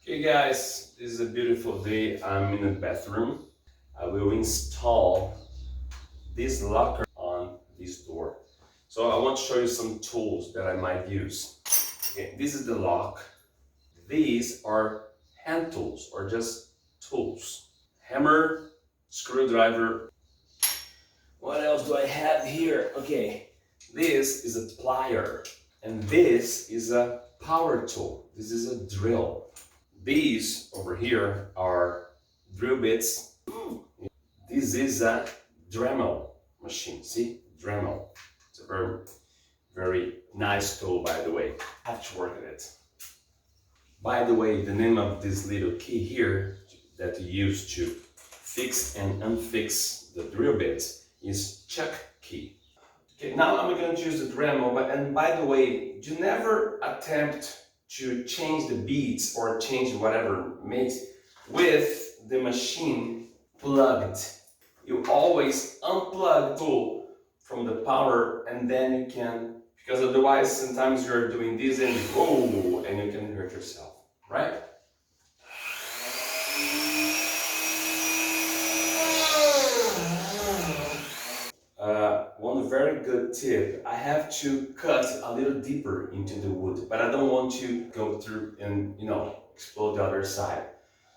Okay guys, this is a beautiful day. I'm in the bathroom. I will install this locker on this door. So I want to show you some tools that I might use. Okay, this is the lock. These are hand tools or just tools. Hammer, screwdriver. What else do I have here? Okay, this is a plier and this is a power tool. This is a drill. These over here are drill bits. This is a Dremel machine. See, Dremel. It's a very, very nice tool, by the way. I have to work at it. By the way, the name of this little key here that you use to fix and unfix the drill bits is chuck key. Okay, now I'm going to use the Dremel, and by the way, you never attempt to change the beats or change whatever makes with the machine plugged. You always unplug the tool from the power and then you can, because otherwise sometimes you're doing this and whoa, and you can hurt yourself, right? One very good tip, I have to cut a little deeper into the wood, but I don't want to go through and, explode the other side.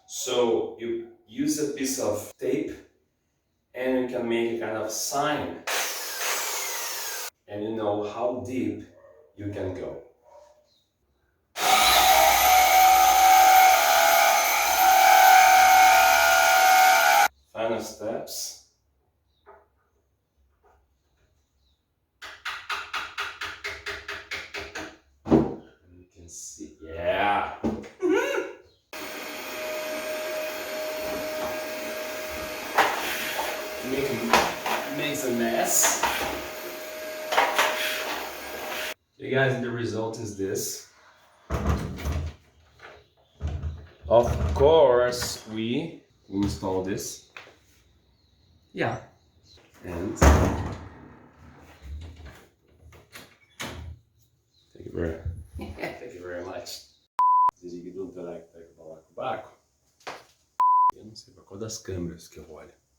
So you use a piece of tape and you can make a kind of sign and you know how deep you can go. Final steps. You can see, yeah. Makes a mess. Okay guys, the result is this. Of course, we install this. Yeah. And thank you very much. Desligue do intelecto aí que eu falar com o Baco. Eu não sei para qual das câmeras que eu olho.